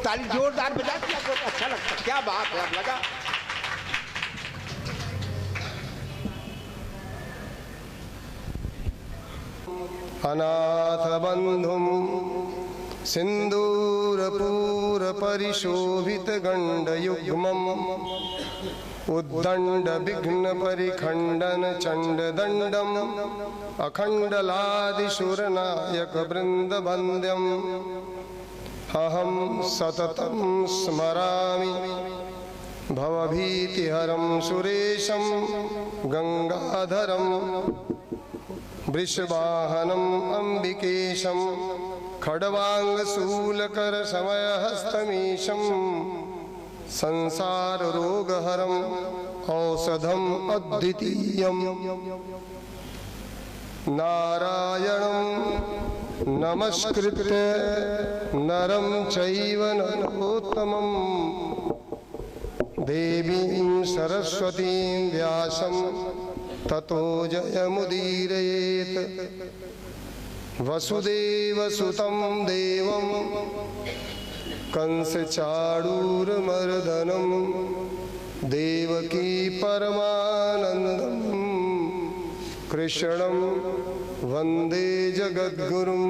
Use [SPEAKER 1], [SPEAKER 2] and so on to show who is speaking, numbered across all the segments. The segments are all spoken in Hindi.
[SPEAKER 1] ताली जोरदार बजा दिया तो अच्छा लगता। क्या बात है, अब लगा।
[SPEAKER 2] अनाथ बंधुम सिंदूरपूर परिशोभित गंडयुग्मम् उद्दंड विघ्न परिखंडन चंड दंडम अखंडलादिशूरनायक वृंद वंद्यम अहम सततं स्मरामि भवभीतिहरं सुरेशं गंगाधरं वृषवाहनम् अंबिकेशं खड्वांगशूलकर समयहस्तमीशं संसार रोगहरम औषधम अद्वितीयम् नारायणं नमस्कृत्य नरं चैव नरोत्तमं देवीं सरस्वतीं व्यासं ततो जयमुदीरयेत् वसुदेवसुतं देवं कंसचाणूरमर्दनं देवकी परमानंदं कृष्णं वंदे जगद्गुरुं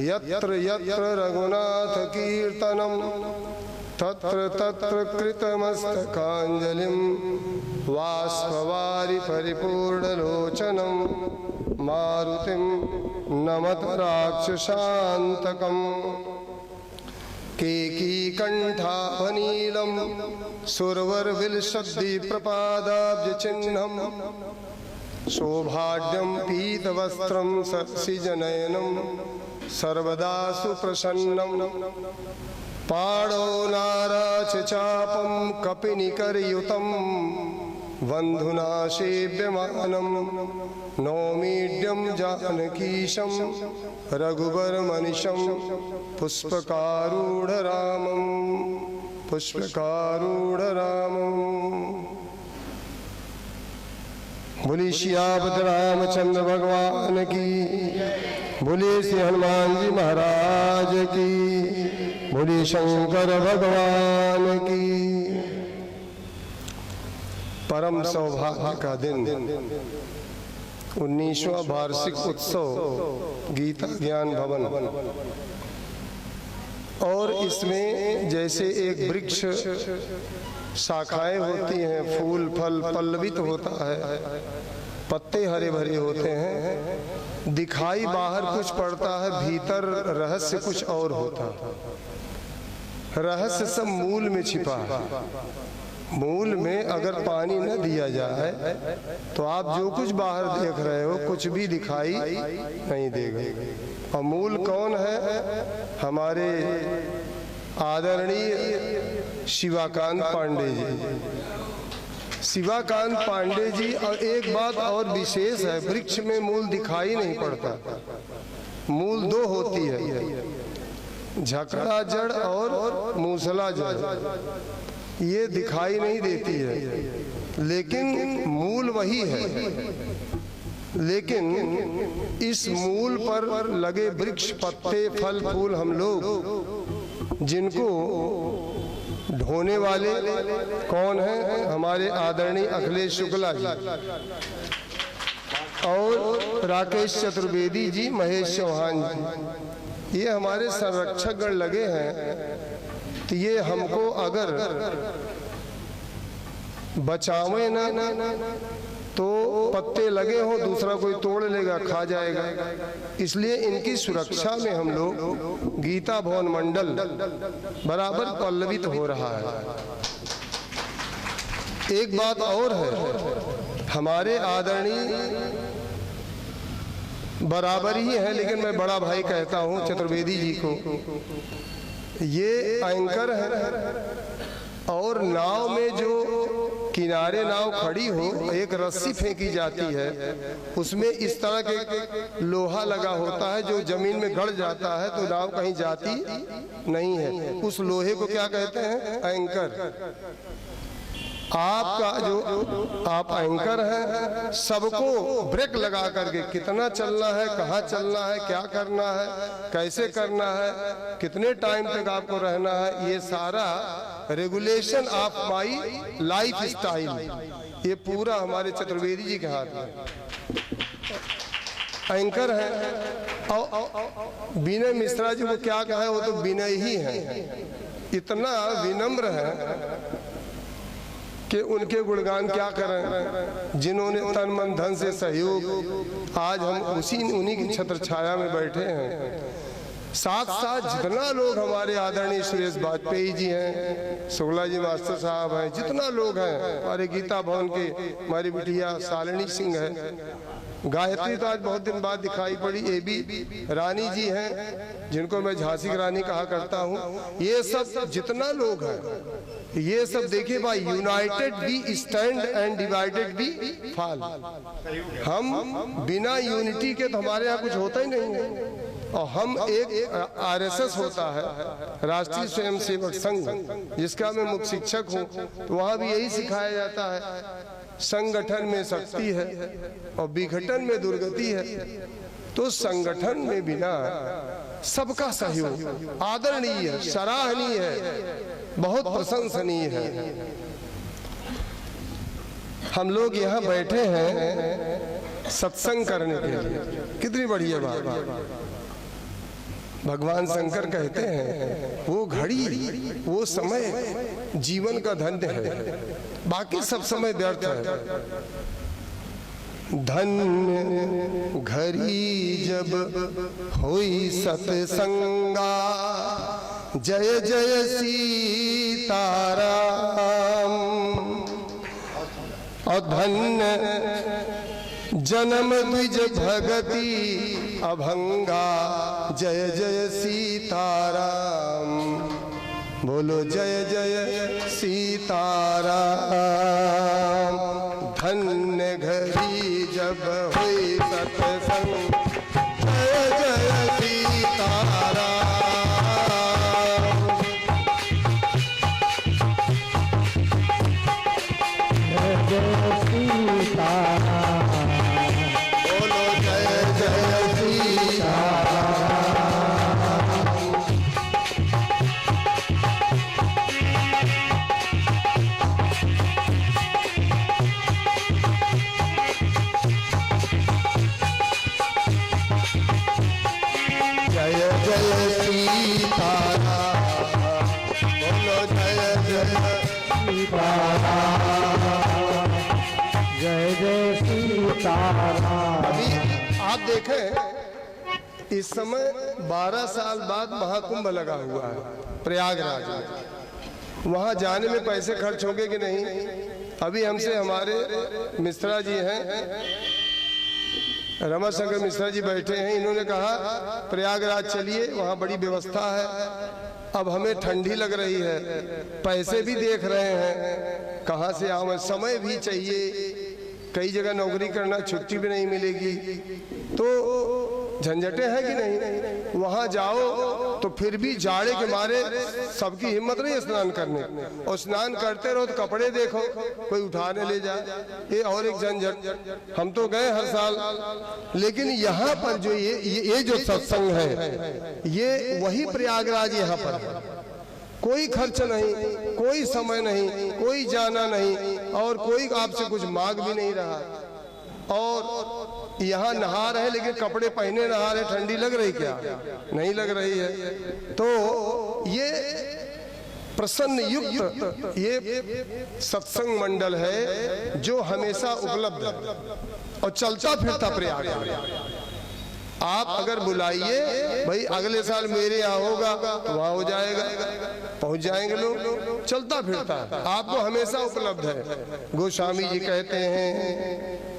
[SPEAKER 2] यत्र यत्र रघुनाथ कीर्तनं तत्र तत्र कृतमस्तकाञ्जलिं बाष्पवारि परिपूर्णलोचनं मारुतिं नमत राक्षसान्तकम् केकीकण्ठावनीलं सुरवरविलसद्दिप्रपादाब्जचिह्नं सौभाग्यं पीतवस्त्रं ससिजनयनं सर्वदा सुप्रसन्नं पाणौ नाराचचापं कपिनिकरयुतं बन्धुना सेव्यमानं नौमीड्यं जानकीशं रघुवरमनिशं पुष्पकारूढरामं पुष्पकारूढरामम्। बोलिए सियापत रामचंद्र भगवान की, बोलिए श्री हनुमान जी महाराज की, बोलिए शंकर भगवान की। परम सौभाग्य का दिन 19वां वार्षिक उत्सव गीता ज्ञान भवन, और इसमें जैसे एक वृक्ष शाखाएं होती हैं, फूल फल पल्लवित होता है, पत्ते हरे भरे होते हैं, दिखाई बाहर कुछ पड़ता है, भीतर रहस्य कुछ और होता है। रहस्य सब मूल में छिपा है। मूल में अगर पानी न दिया जाए तो आप जो कुछ बाहर देख रहे हो कुछ भी दिखाई नहीं देगा। और मूल कौन है? हमारे आदरणीय शिवाकांत पांडे जी। शिवाकांत पांडे जी। और एक बात और विशेष है, वृक्ष में मूल दिखाई नहीं पड़ता। मूल दो होती है, झकड़ा जड़ और मूसला जड़। ये दिखाई नहीं देती है, लेकिन मूल वही है। लेकिन इस मूल पर लगे वृक्ष, पत्ते, फल फूल, हम लोग जिनको ढोने वाले कौन हैं? हमारे आदरणीय अखिलेश शुक्ला जी और राकेश चतुर्वेदी जी, महेश चौहान जी, ये हमारे संरक्षक गण लगे हैं। तो ये हमको अगर बचावे ना तो पत्ते लगे हो दूसरा कोई तोड़ लेगा, खा जाएगा। इसलिए इनकी सुरक्षा में हम लोग गीता भवन मंडल बराबर पल्लवित हो रहा है। एक बात और है, हमारे आदरणीय बराबर ही है, लेकिन मैं बड़ा भाई कहता हूँ चतुर्वेदी जी को। ये एंकर है, और नाव में जो किनारे नाव खड़ी हो, एक रस्सी फेंकी जाती है, उसमें इस तरह के लोहा लगा होता है जो जमीन में गड़ जाता है तो नाव कहीं जाती नहीं है। उस लोहे को क्या कहते हैं? एंकर। आपका जो आप एंकर हैं, सबको ब्रेक लगा करके कितना चलना है, कहाँ चलना है, क्या करना है, कैसे करना है, कितने टाइम तक आपको रहना है, ये सारा regulation of my life style, ये पूरा हमारे चतुर्वेदी जी के हाथ में। एंकर है और विनय मिश्रा जी को क्या कहा है, वो तो विनय ही है, इतना विनम्र है कि उनके गुणगान क्या करें, जिन्होंने तन मन धन से सहयोग, आज हम उन्हीं की छत्र छाया में बैठे हैं। साथ साथ जितना लोग हमारे आदरणीय सुरेश वाजपेयी जी हैं, शुक्ला जी मास्टर साहब हैं, जितना लोग हैं, हमारे गीता भवन के हमारी बिटिया शालिनी सिंह है, गायत्री तो आज बहुत दिन बाद दिखाई पड़ी, ए बी रानी जी हैं, जिनको मैं झांसी की रानी कहा करता हूँ, ये सब जितना लोग हैं, ये सब देखिए भाई, united we stand and divided we fall. हम बिना यूनिटी के तो हमारे यहाँ कुछ होता ही नहीं है। और हम एक आरएसएस होता है, राष्ट्रीय स्वयंसेवक संघ, जिसका मैं मुख्य शिक्षक हूँ, तो वहाँ भी यही सिखाया जाता है, संगठन में शक्ति है और विघटन में दुर्गति है। तो संगठन में बिना सबका सहयोग आदरणीय है, सराहनीय है, बहुत प्रशंसनीय है। हम लोग यहाँ बैठे हैं सत्संग करने के लिए, कितनी बढ़िया बात। भगवान शंकर कहते हैं वो घड़ी, वो समय जीवन का धन्य है, बाकी सब समय व्यर्थ है। धन्य घड़ी जब हुई सत्संगा, जय जय सीताराम। और धन्य जन्म द्विज भगति अभंगा, जय जय सीताराम। बोलो जय जय सीताराम। धन्य घड़ी जब हुई सत्संग, जय जय सीताराम। जय जय सीताराम। बोलो जय जय सीताराम। जय जय सीताराम। बोलो जय जय सीताराम। जय जय सीताराम। अभी आप देखें, इस समय 12 साल बाद महाकुंभ लगा हुआ है प्रयागराज में। वहां जाने में पैसे खर्च होंगे कि नहीं? अभी हमसे हमारे मिश्रा जी हैं, रमाशंकर मिश्रा जी बैठे हैं, इन्होंने कहा प्रयागराज चलिए, वहाँ बड़ी व्यवस्था है। अब हमें ठंडी लग रही है, पैसे भी देख रहे हैं कहाँ से आवे, समय भी चाहिए, कई जगह नौकरी करना, छुट्टी भी नहीं मिलेगी, तो झंझटें हैं कि नहीं? वहाँ जाओ तो फिर भी जाड़े के मारे सबकी हिम्मत नहीं स्नान करने, और स्नान करते रहो तो कपड़े देखो कोई उठाने ले जाए, ये और एक झंझट। हम तो गए हर साल, लेकिन यहाँ पर जो ये जो सत्संग है, ये वही प्रयागराज यहाँ पर है। कोई खर्च नहीं, कोई समय नहीं, कोई जाना नहीं, और कोई आपसे कुछ मांग भी नहीं रहा। और यहाँ नहा रहे, लेकिन कपड़े पहने नहा रहे, ठंडी लग रही क्या? नहीं लग रही है। तो ये प्रसन्न युक्त ये सत्संग मंडल है जो हमेशा उपलब्ध है और चलता फिरता प्रयाग। आप अगर बुलाइए भाई अगले साल मेरे यहाँ होगा, तो वहाँ हो जाएगा, पहुंच जाएंगे लोग, चलता फिरता आपको हमेशा उपलब्ध है। गोस्वामी जी कहते हैं,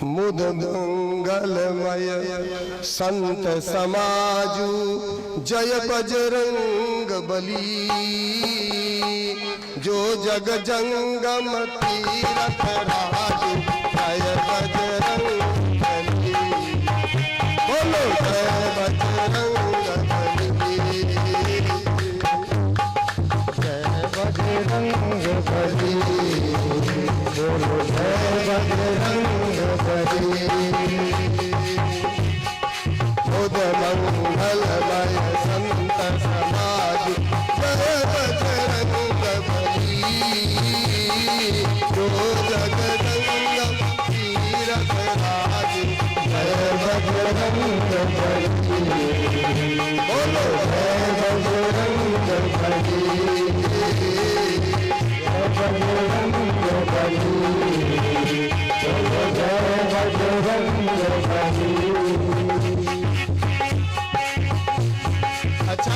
[SPEAKER 2] मुद मंगलमय संत समाजू, जय बजरंग बली, जो जग जंगम तीरथ राजू, जय बजरंग बली। बोलो जय बजरंग बली, जय बजरंग बली। बजरंग बली बुध मंगलमय संत समाज जय बजरंग बली जो जगदंग तीरथ राज जय बजरंग बली बोलो जय बजरंग बली जय बजरंग बली बोलो जय बजरंग बली। अच्छा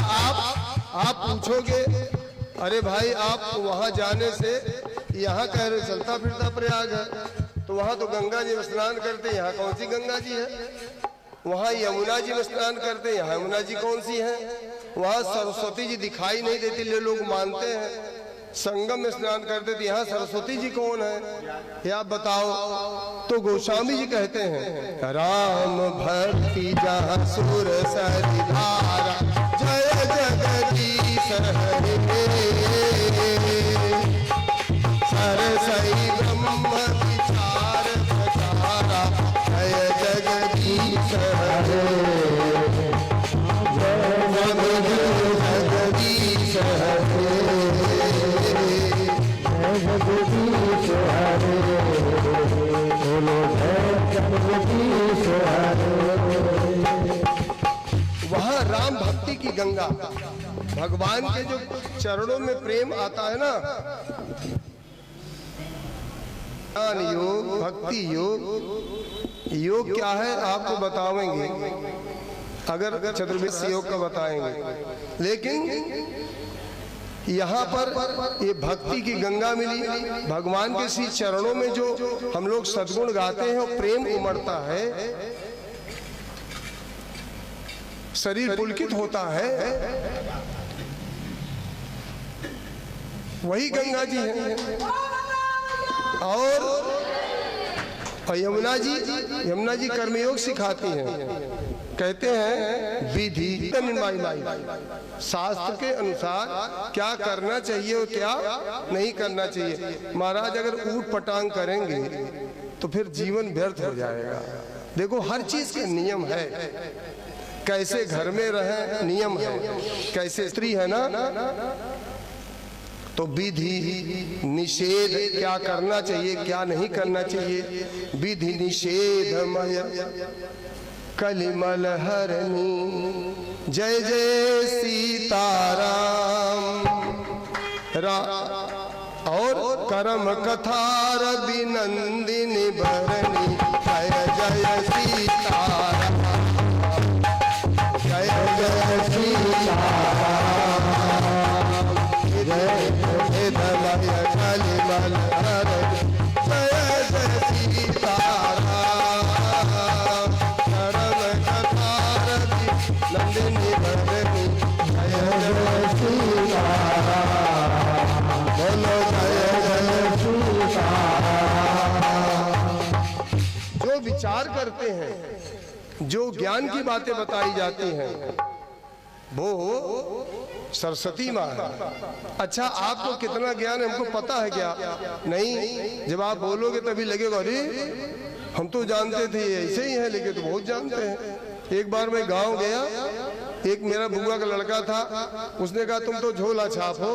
[SPEAKER 2] आप पूछोगे अरे भाई आप वहां जाने से यहाँ कह रहे चलता फिरता प्रयाग है, तो वहां तो गंगा जी में स्नान करते, यहाँ कौन सी गंगा जी है? वहां यमुना जी में स्नान करते, यहाँ यमुना जी कौन सी है? वहां सरस्वती जी दिखाई नहीं देती, लोग मानते हैं। संगम में स्नान करते थे, यहाँ सरस्वती जी कौन है या आप बताओ? तो गोस्वामी जी कहते हैं राम भक्ति जहाँ सुर सरिधारा जय जगदीश हरे सरसई ब्रह्म विचार प्रचारा जय जगदीश हरे जगदीश हरे जगदीश हरे बोलो जगदीश हरे। वहाँ राम भक्ति की गंगा, भगवान के जो चरणों में प्रेम आता है ना, ज्ञान योग भक्ति योग, योग क्या है आपको बताएंगे, अगर चतुर्विध योग का बताएंगे, लेकिन यहाँ पर ये भक्ति की गंगा मिली, भगवान के श्री चरणों में जो हम लोग सद्गुण गाते हैं और प्रेम उमड़ता है, शरीर पुलकित होता है, वही गंगा जी है। और यमुना जी कर्मयोग सिखाती हैं, कहते हैं विधि शास्त्र के अनुसार क्या करना चाहिए और क्या नहीं करना चाहिए। महाराज अगर ऊट पटांग करेंगे तो फिर जीवन व्यर्थ हो जाएगा। देखो हर चीज के नियम है, कैसे घर में रहें नियम है, कैसे स्त्री है ना, तो विधि निषेध क्या करना चाहिए क्या नहीं करना चाहिए। विधि निषेधमय कलिमल हरणी जय जय सीताराम और करम कथार विनंदिनी भरणी जय जय सीताराम जय जय सीताराम जय धमय कलिमल हरणी जय जय सीताराम करम कथार विनंदिनी भरणी जय जय सीताराम बोलो जय जय सीताराम। जो विचार करते हैं, जो ज्ञान की बातें बताई जाती हैं, वो सरस्वती माँ है। अच्छा आपको कितना ज्ञान है हमको पता है क्या? नहीं, जब आप बोलोगे तभी लगेगा अरे हम तो जानते थे ऐसे ही है, लेकिन तो बहुत जानते हैं। एक बार मैं गांव गया, एक मेरा बुआ का लड़का था, उसने कहा तुम तो झोला छाप हो।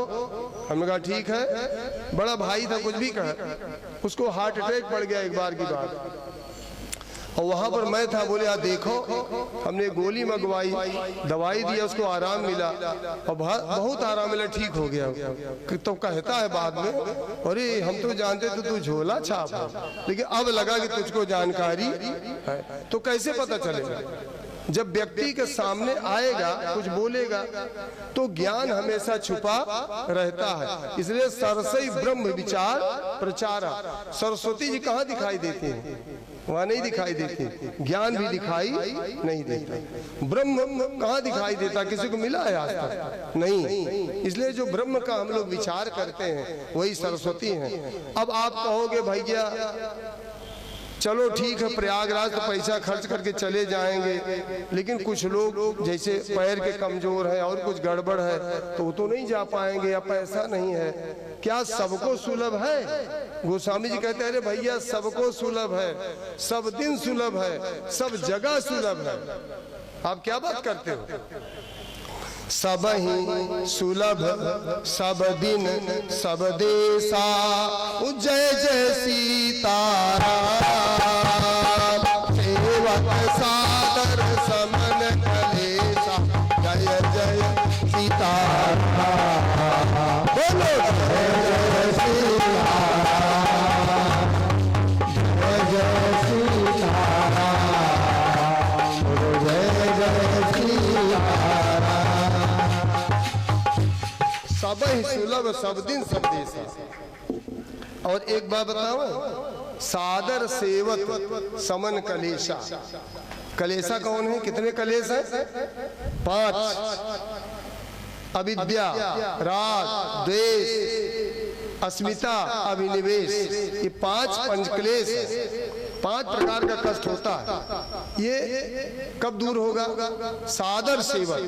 [SPEAKER 2] हमने कहा ठीक है, बड़ा भाई था कुछ भी कहा, उसको हार्ट अटैक पड़ गया एक बार की बात, और वहां पर मैं था। बोले यार देखो, हमने गोली मंगवाई, दवाई दिया, उसको आराम मिला और बहुत आराम मिला, ठीक हो गया। तो कहता है बाद में अरे हम तो जानते थे तू झोला छाप, लेकिन अब लगा कि तुझको जानकारी है। तो कैसे पता चलेगा? जब व्यक्ति के सामने आएगा कुछ बोलेगा तो ज्ञान हमेशा छुपा रहता है। इसलिए सरसई ब्रह्म विचार प्रचारा, सरस्वती जी कहाँ दिखाई देती हैं? वहाँ नहीं दिखाई देती, ज्ञान भी दिखाई नहीं देता। ब्रह्म कहाँ दिखाई देता? किसी को मिला है आज तक? नहीं। इसलिए जो ब्रह्म का हम लोग विचार करते हैं वही सरस्वती हैं। अब आप कहोगे भैया चलो ठीक है, प्रयागराज तो पैसा खर्च करके चले जाएंगे, लेकिन कुछ लोग जैसे पैर के कमजोर हैं और कुछ गड़बड़ है तो वो तो नहीं जा पाएंगे या पैसा नहीं है। क्या सबको सुलभ है? गोस्वामी जी कहते हैं अरे भैया सबको सुलभ है, सब दिन सुलभ है, सब जगह सुलभ है। आप क्या बात करते हो? सब ही सुलभ सब दिन सब देशा, जय जय सीताराम। सेवक सादर समन कलेशा, जय जय सीताराम। बोलो जय जय सीताराम, जय जय सीताराम, बोलो जय जय सीताराम। सब ही सुलभ सब दिन सब देशा। और एक बात बताओ, सादर सेवक समन कलेशा। कलेशा कौन है? कितने कलेश हैं? 5। अविद्या, राग, द्वेष, अस्मिता, अभिनिवेश, ये 5 पंचक्लेश है। 5 प्रकार का कष्ट होता है। ये कब दूर होगा? सादर सेवक।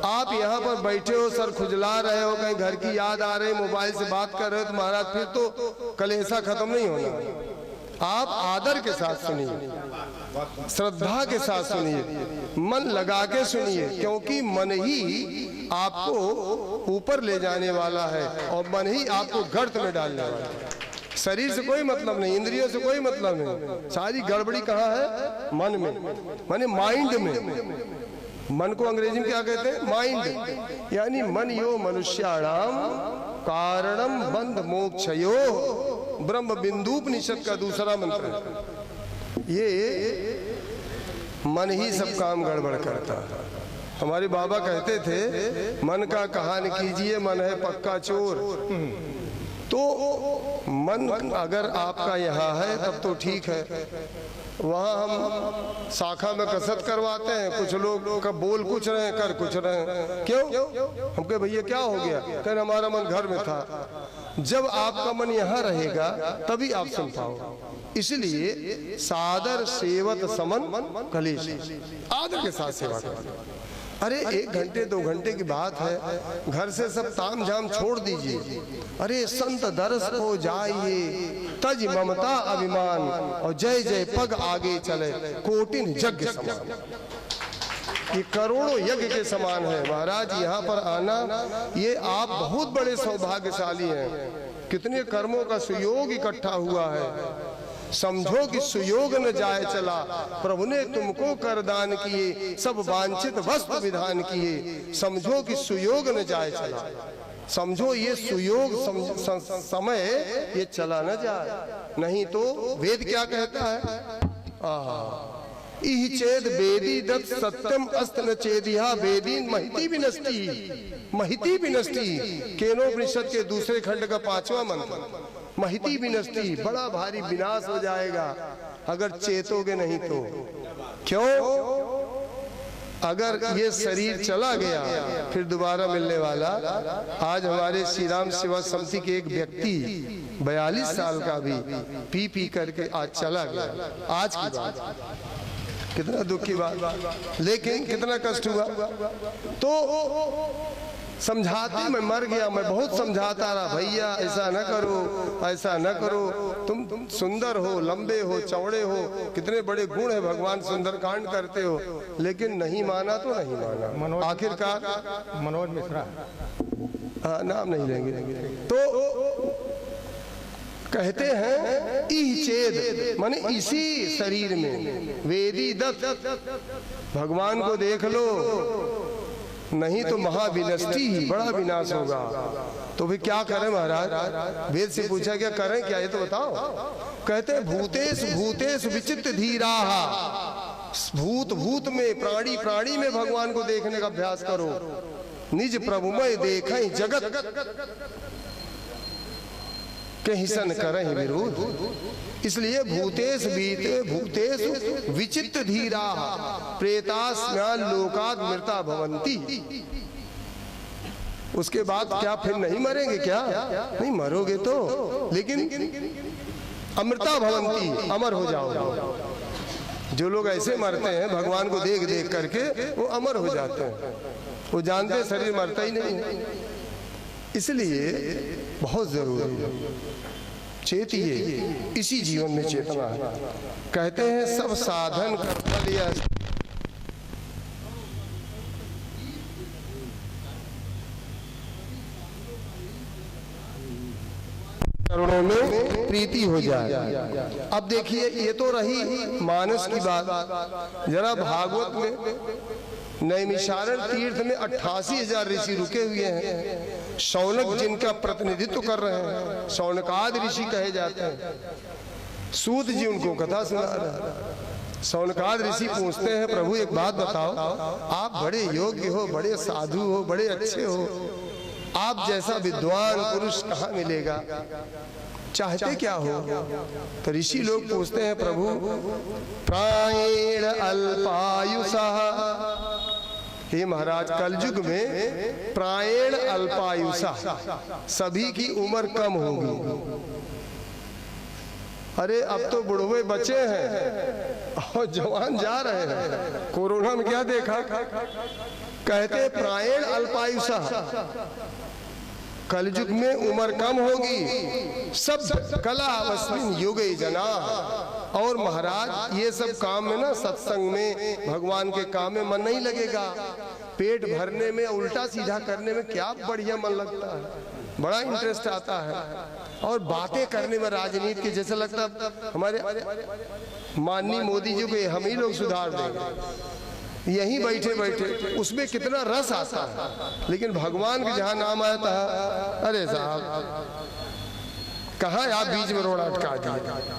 [SPEAKER 2] आप यहाँ पर बैठे हो, सर खुजला रहे हो, कहीं घर की याद आ रही, मोबाइल से बात कर रहे हो, तो महाराज फिर तो कलेशा खत्म नहीं होना। आप आदर के साथ सुनिए, श्रद्धा के साथ सुनिए, मन लगा के सुनिए, क्योंकि मन ही आपको ऊपर ले जाने वाला है और मन ही आपको गर्त में डालने वाला है। शरीर से कोई मतलब नहीं, इंद्रियों से कोई मतलब नहीं। सारी गड़बड़ी कहाँ है? मन में, माने माइंड में। मन को अंग्रेजी में क्या कहते हैं? माइंड। यानी मन यो मनुष्याणाम कारणम बंध मोक्षयो, ब्रह्म बिंदुपनिषद का दूसरा मंत्र है। ये मन ही सब काम गड़बड़ करता है। हमारे बाबा कहते थे मन का कहान कीजिए, मन है पक्का चोर। तो मन अगर आपका यहाँ है तब तो ठीक है। वहाँ हम शाखा में कसरत करवाते हैं, कुछ लोग का बोल कुछ रहे हैं, कर कुछ रहे हैं। क्यों? हम कहे भैया क्या हो गया? कह हमारा मन घर में था। जब आपका मन यहाँ रहेगा तभी आप सुन पाओ। इसलिए सादर सेवत समन कलेश, आदर के साथ सेवा करें। अरे 1 घंटे 2 घंटे की बात है, घर से सब ताम झाम छोड़ दीजिए। अरे संत दरस हो जाइए, तज ममता अभिमान, और जय जय पग आगे चले, कोटिन यज्ञ समान। ये करोड़ों यज्ञ के समान है। महाराज यहाँ पर आना, ये आप बहुत बड़े सौभाग्यशाली हैं। कितने कर्मों का सुयोग इकट्ठा हुआ है। समझो कि सुयोग न जाए चला, प्रभु ने तुमको कर दान किए, सब वांछित वस्तु विधान किए। समझो कि सुयोग न जाए चला। समझो ये सुयोग समय ये चला न जाए, नहीं तो वेद क्या कहता है? इह चेद वेदी दत्त सत्यम अस्त न चेदिहा वेदीन महिति विनष्टि। महिति विनष्टि केनोपनिषद के दूसरे खंड का 5वां मंत्र। महिति विनष्टि, बड़ा भारी विनाश हो जाएगा अगर चेतोगे नहीं तो। क्यों? अगर ये शरीर चला गया फिर दोबारा मिलने वाला। आज हमारे श्री राम सेवा समिति के एक व्यक्ति 42 साल का भी पी करके आज चला गया। आज की बात, कितना दुख की बात, लेकिन कितना कष्ट हुआ। तो समझाते मैं मर गया, मैं बहुत समझाता रहा, भैया ऐसा न करो, ऐसा न करो, तुम सुंदर हो, लंबे हो, चौड़े हो, कितने बड़े गुण है, भगवान सुंदरकांड करते हो, लेकिन नहीं माना तो नहीं माना। आखिरकार
[SPEAKER 3] मनोज मिश्रा,
[SPEAKER 2] हाँ नाम नहीं लेंगे। तो कहते हैं इह चेद, माने इसी शरीर में वेदी दत्त, भगवान को देख लो, नहीं तो महाविनष्टि ही, बड़ा विनाश होगा। तो फिर क्या करें महाराज? वेद से पूछा क्या करें, क्या ये तो बताओ। कहते हैं भूतेश भूतेश विचित्र धीरा, भूत भूत में, प्राणी प्राणी में भगवान को देखने का अभ्यास करो। निज प्रभुमय देखें जगत के हिसन करें विरोध। इसलिए भूतेश बीते भूतेश विचित्र धीरा प्रेतास्म्यान लोकाद मृता भवंती। उसके बाद क्या फिर नहीं मरेंगे? क्या नहीं मरोगे तो, लेकिन अमृता भवंती, अमर हो जाओगे। जो लोग ऐसे मरते हैं भगवान को देख देख करके, वो अमर हो जाते हैं। वो जानते हैं शरीर मरता ही नहीं है। इसलिए बहुत जरूरी है चेतिए, इसी जीवन में चेतना है। कहते हैं सब साधन कर फल यह, चरणों में प्रीति हो जाए। अब देखिए, ये तो रही मानस की बात। जरा भागवत में नैमिषारण्य तीर्थ में 88,000 ऋषि रुके हुए हैं। शौनक जिनका प्रतिनिधित्व कर रहे हैं, शौनकाद ऋषि कहे जाते हैं। सूत जी उनको कथा सुना रहे हैं। शौनकाद ऋषि पूछते हैं, प्रभु एक बात बताओ, आप बड़े योग्य हो, बड़े साधु हो, बड़े अच्छे हो, आप जैसा विद्वान पुरुष कहाँ मिलेगा, चाहते क्या हो? तो ऋषि लोग पूछते हैं, प्रभु प्रायेण अल्पायुषः, हे महाराज कलयुग में प्रायेण अल्पायुषः, सभी की उम्र कम होगी। अरे अब तो बुढ़वे बचे हैं और जवान जा रहे हैं। कोरोना में क्या देखा, कहते प्रायेण अल्पायुषः, कलयुग में उम्र कम होगी। सब कला वस्मिन युगे जना। और महाराज ये सब काम में ना, सत्संग में, भगवान के काम में मन नहीं लगेगा। पेट भरने में, उल्टा सीधा करने में क्या बढ़िया मन लगता है, बड़ा इंटरेस्ट आता है। और बातें करने में राजनीति के जैसे लगता है हमारे माननीय मोदी जी को हम ही लोग सुधार देंगे। यहीं बैठे बैठे उसमें कितना रस आता है। लेकिन भगवान के जहां नाम आता है, अरे साहब कहाँ आप बीच में रोड अटका दिए।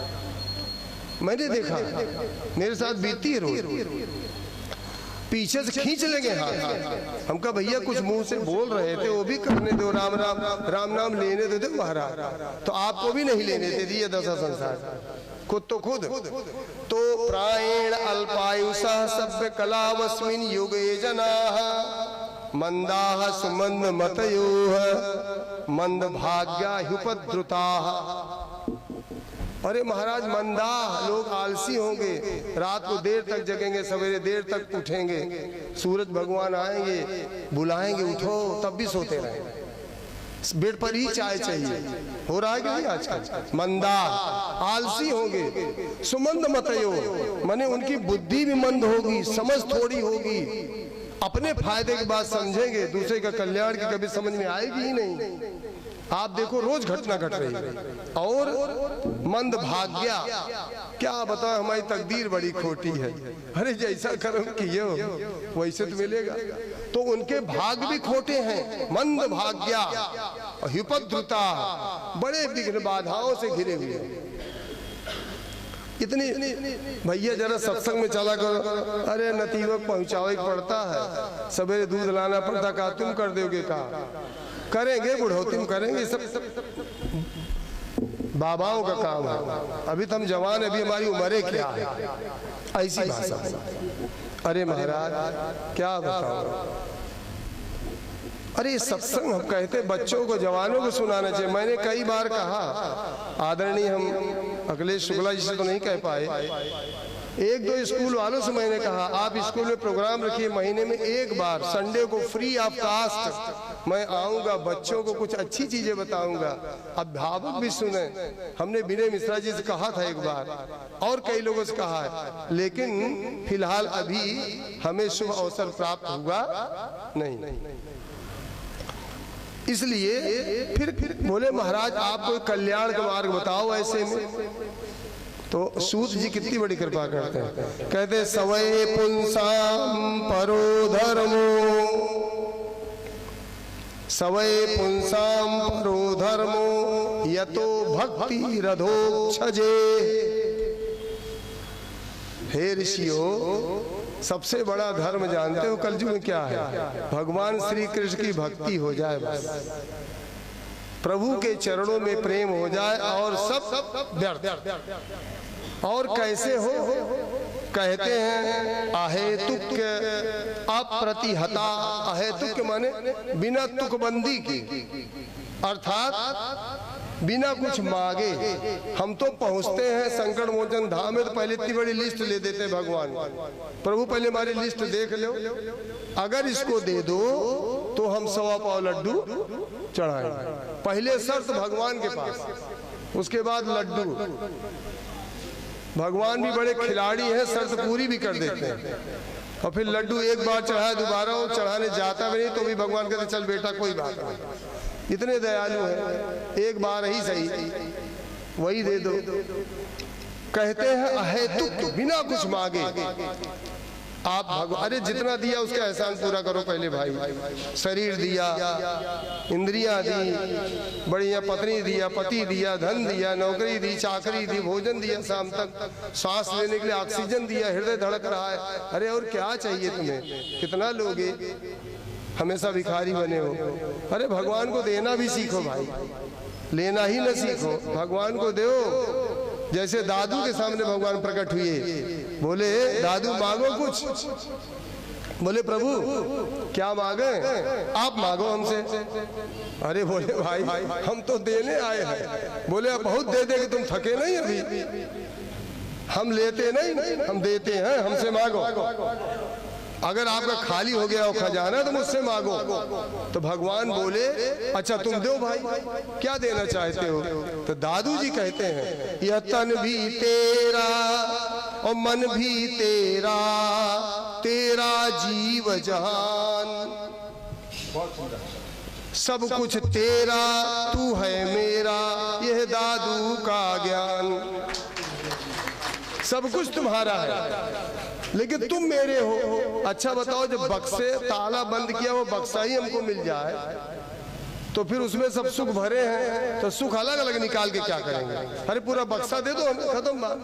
[SPEAKER 2] मैंने देखा, मेरे साथ बीतती है रोज, पीछे से खींच लेंगे हाथ। हम कहा भैया कुछ मुंह से बोल रहे थे, वो भी करने दो, राम राम राम नाम लेने दो महाराज, तो आपको भी नहीं लेने दे दिए दशा संसार खुद तो खुद। तो प्रायेण अल्पायुषः सभ्य कलावस्मिन् युगे जनाः मंदाः सुमंद मतयोः मंद भाग्या ह्युपद्रुताः। अरे महाराज मंदाह, लोग आलसी होंगे, रात को देर तक जगेंगे, सवेरे देर तक उठेंगे। सूरज भगवान आएंगे, बुलाएंगे उठो, तब भी सोते रहेंगे। बेड पर ही चाय चाहिए। हो रहा है कि नहीं आजकल? मंदा आलसी होंगे। सुमंद मतयो, माने उनकी बुद्धि भी मंद होगी, समझ थोड़ी होगी, अपने फायदे की बात समझेंगे, दूसरे का कल्याण की कभी समझ में आएगी ही नहीं। आप देखो रोज घटना घट रही है। और मंद भाग्या, क्या बताओ हमारी तकदीर बड़ी खोटी है। अरे जैसा कर्म किए हो वैसे तो मिलेगा। तो उनके भाग भी खोटे हैं, मंद भाग्या ह्युपद्रुता, बड़े विघ्न बाधाओं से घिरे हुए। इतनी भैया जरा सत्संग में चला करो, अरे नतीवक पहुंचावे पड़ता है, सवेरे दूध लाना पड़ता, कहा तुम कर दोगे, कहा करेंगे बुढ़ौती में करेंगे, सब बाबाओं का काम है। अभी तो हम जवान, अभी हमारी उम्र क्या है, ऐसी भाषा। अरे महाराज क्या बताओ, अरे सत्संग हम कहते बच्चों को, जवानों को सुनाना चाहिए। मैंने कई बार कहा, आदरणीय हम अखिलेश शुक्ला जी से तो नहीं कह पाए, एक दो स्कूल वालों से मैंने कहा आप स्कूल में प्रोग्राम रखिए, महीने में एक बार संडे को फ्री ऑफ कास्ट मैं आऊंगा, बच्चों को कुछ अच्छी चीजें बताऊंगा, अभिभावक भी सुने। हमने विनय मिश्रा जी से कहा था एक बार, और कई लोगों से कहा है, लेकिन फिलहाल अभी हमें शुभ अवसर प्राप्त हुआ नहीं। इसलिए फिर बोले महाराज आप कोई कल्याण का मार्ग बताओ ऐसे में। तो सूत जी कितनी बड़ी कृपा करते हैं, कहते सवै पुंसाम परो धर्मो, सवै पुंसाम परो धर्मो यतो भक्ति रधोक्षजे। हे ऋषियों, सबसे बड़ा धर्म जानते हो कलयुग में क्या है? भगवान श्री कृष्ण की भक्ति हो जाए, बस प्रभु के चरणों में प्रेम हो जाए और सब व्यर्थ। और कैसे हो? कहते हैं अहेतुक अप्रतिहता, अहेतुक माने बिना तुकबंदी की, अर्थात बिना कुछ मांगे। हम तो पहुंचते हैं संकट मोचन धाम में तो पहले इतनी बड़ी लिस्ट ले देते हैं भगवान, प्रभु पहले हमारी लिस्ट देख लो, अगर इसको दे दो तो हम 1.25 पाव लड्डू चढ़ाएंगे। पहले शर्त भगवान के पास, उसके बाद लड्डू। भगवान भी बड़े खिलाड़ी हैं, शर्त पूरी भी कर देते हैं। और फिर लड्डू एक बार चढ़ाया, दोबारा वो चढ़ाने जाता भी नहीं तो भी भगवान कहते चल बेटा कोई बात नहीं, इतने दयालु हैं, एक बार ही सही वही दे दो। कहते हैं अहेतुक, बिना कुछ मांगे आप भगवान, अरे जितना दिया उसका एहसान पूरा करो पहले भाई। शरीर दिया, इंद्रियां दी, बढ़िया पत्नी दिया, पति दिया, धन दिया, नौकरी दी, चाकरी दी, भोजन दिया, शाम तक सांस लेने के लिए ऑक्सीजन दिया, हृदय धड़क रहा है, अरे और क्या चाहिए तुम्हें? कितना लोगे? हमेशा भिखारी बने हो। अरे भगवान को देना भी सीखो भाई, लेना ही न सीखो, भगवान को दो। जैसे दादू के सामने भगवान प्रकट हुए, बोले दादू मांगो कुछ, बोले प्रभु क्या मांगे? आप मांगो हमसे। अरे बोले भाई हम तो देने आए हैं। बोले बहुत दे दे कि तुम थके नहीं अभी, हम लेते नहीं, हम देते हैं, हमसे मांगो। अगर आपका खाली हो गया हो खजाना तो मुझसे मांगो। तो भगवान बोले अच्छा तुम दो भाई, क्या देना चाहते हो? तो दादू जी कहते हैं यह तन भी तेरा और मन भी तेरा, तेरा जीव जहान, सब कुछ तेरा, तू है मेरा, यह दादू का ज्ञान। सब कुछ तुम्हारा है लेकिन तुम मेरे हो। अच्छा बताओ, जब बक्से ताला बंद किया वो बक्सा ही हमको मिल जाए तो फिर उसमें सब सुख भरे हैं, तो सुख अलग अलग निकाल के क्या करेंगे? अरे पूरा बक्सा दे दो हमें, खत्म बात।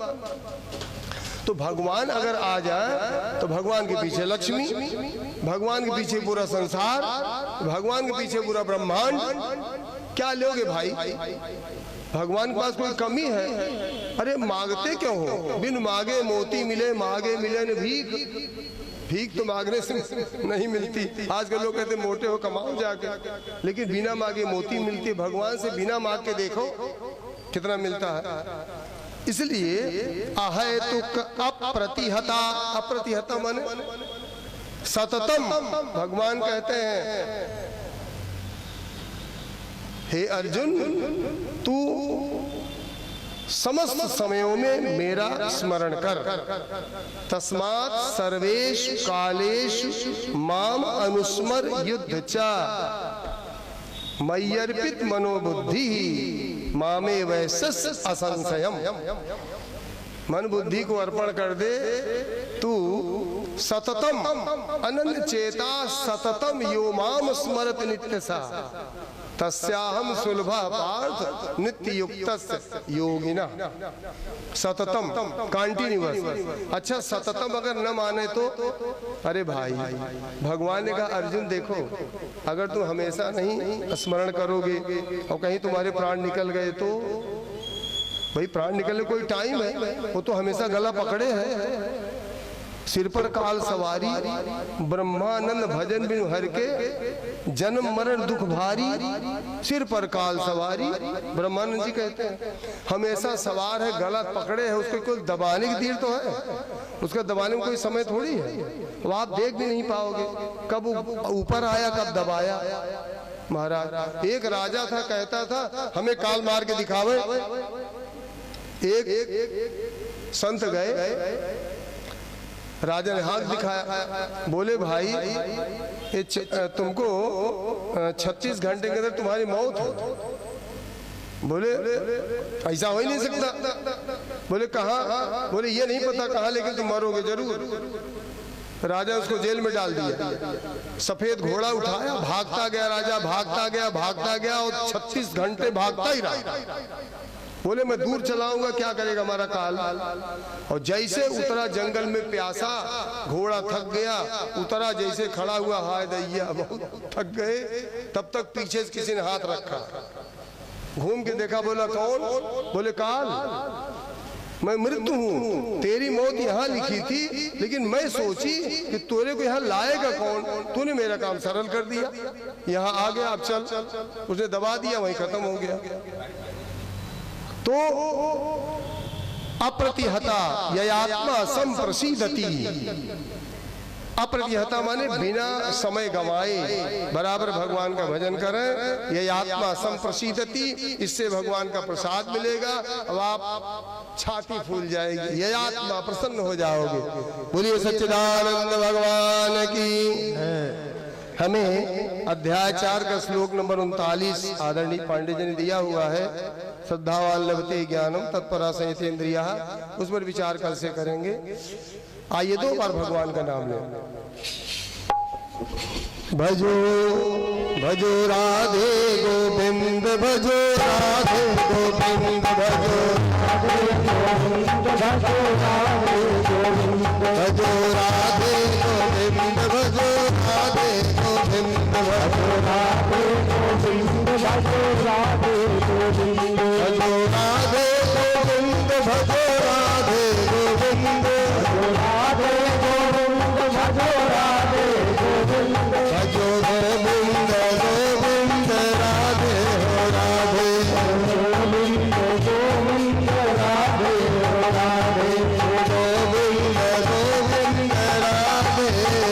[SPEAKER 2] तो भगवान अगर आ जाए तो भगवान के पीछे लक्ष्मी, भगवान के पीछे पूरा संसार, भगवान के पीछे पूरा ब्रह्मांड। क्या लोगे भाई? भगवान के पास कोई कमी है? अरे मांगते क्यों हो? बिन मांगे मोती मिले, मांगे मिले न भीख। भीख तो मांगने से नहीं मिलती। आजकल लोग कहते मोटे हो कमाओ जाके, लेकिन बिना मांगे मोती मिलती है। भगवान से बिना मांग के देखो कितना मिलता है। इसलिए अहेतुक अप्रतिहता, अप्रतिहता माने सततम। भगवान कहते हैं हे अर्जुन तू समस्त समयों में मेरा स्मरण कर, तस्मात् सर्वेषु कालेषु माम अनुस्मर युद्ध चा, मय्यर्पित मनोबुद्धि मामे वैसस असंशयम। मन बुद्धि को अर्पण कर दे तू। सततम अनन्य चेता सततम यो माम स्मरत नित्य सा, तस्याहम सुलभा पार्थ नित्य युक्त योगिना। सततम कंटिन्यूअस। अच्छा सततम अगर न माने तो अरे भाई भगवान ने कहा अर्जुन देखो, अगर तुम हमेशा नहीं स्मरण करोगे और कहीं तुम्हारे प्राण निकल गए तो भाई प्राण निकलने कोई टाइम है, वो तो हमेशा गला पकड़े है। सिर पर काल सवारी, ब्रह्मानंद भजन बिनु हर के, जन्म मरण दुख भारी, सिर पर काल सवारी। ब्रह्मानंद जी कहते हैं हमेशा सवार है, गला पकड़े है, उसको कोई दबाने की देर तो है, उसका दबाने में कोई समय थोड़ी है। वो आप देख भी नहीं पाओगे कब ऊपर आया कब दबाया। महाराज एक राजा था, कहता था हमें काल मार के दिखावे। एक संत गए, राजा ने हाथ दिखाया, बोले भाई ये तुमको 36 घंटे के अंदर तुम्हारी मौत हो। बोले ऐसा हो ही नहीं सकता। बोले कहाँ? बोले ये नहीं पता कहाँ, लेकिन तुम मरोगे जरूर। राजा उसको जेल में डाल दिया। सफेद घोड़ा उठाया, भागता गया राजा, भागता गया भागता गया और 36 घंटे भागता ही रहा। बोले मैं दूर चलाऊंगा, क्या करेगा हमारा काल। और जैसे उतरा जंगल में प्यासा, घोड़ा थक गया, उतरा जैसे खड़ा हुआ, हाय दैया बहुत थक गए। तब तक पीछे से किसी ने हाथ रखा, घूम के देखा, बोला कौन? बोले काल, मैं मृत्यु हूँ, तेरी मौत यहाँ लिखी थी, लेकिन मैं सोची कि तोरे को यहाँ लाएगा कौन, तूने मेरा काम सरल कर दिया, यहाँ आ गया, अब चल। उसने दबा दिया, वहीं खत्म हो गया। तो अप्रतिहता ययात्मा संप्रसीदति। अप्रतिहता माने बिना समय गंवाए बराबर भगवान का भजन करें। ये आत्मा संप्रसीदति, इससे भगवान का प्रसाद मिलेगा। अब आप छाती फूल जाएगी, ये आत्मा प्रसन्न हो जाओगे। बोलिए सच्चिदानंद भगवान की। हमें अध्याय 4 का श्लोक नंबर 39 आदरणीय पांडे जी ने दिया हुआ है। श्रद्धावान लभते ज्ञानम तत्परा संयतेन्द्रिया, उस पर विचार कल से करेंगे। आइए 2 बार भगवान का नाम लें। भजो भजो राधे गोविंद, भजो राधे गोविंद, भजो राधे गोविंद, भजो राधे गोविंद, भजो राधे गोविंद, भजो राधे गोविंद, भजो राधे गोविंद, भजो राधे गोविंद, भजो राधे गोविंद, भजो राधे गोविंद, भजो राधे गोविंद, भजो राधे गोविंद, भजो गोविंद गोविंद राधे हो राधे, गोविंद गोविंद राधे हो राधे, गोविंद गोविंद राधे राधे, गोविंद गोविंद राधे राधे,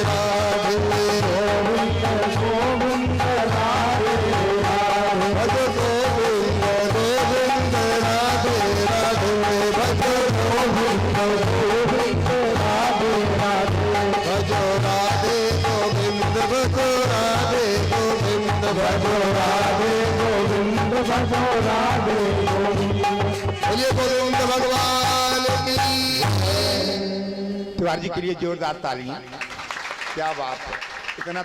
[SPEAKER 2] भजो गोविंद गोविंद राधे राधे, भजो गोविंद गोविंद राधे राधे, भजो राधे गोविंद, भजो राधे गोविंद, भजो राधे गोविंद, भजो राधे गोविंद। बोलिए गोविंद भगवान की।
[SPEAKER 1] तिवारी जी के लिए जोरदार ताली। क्या बात है, इतना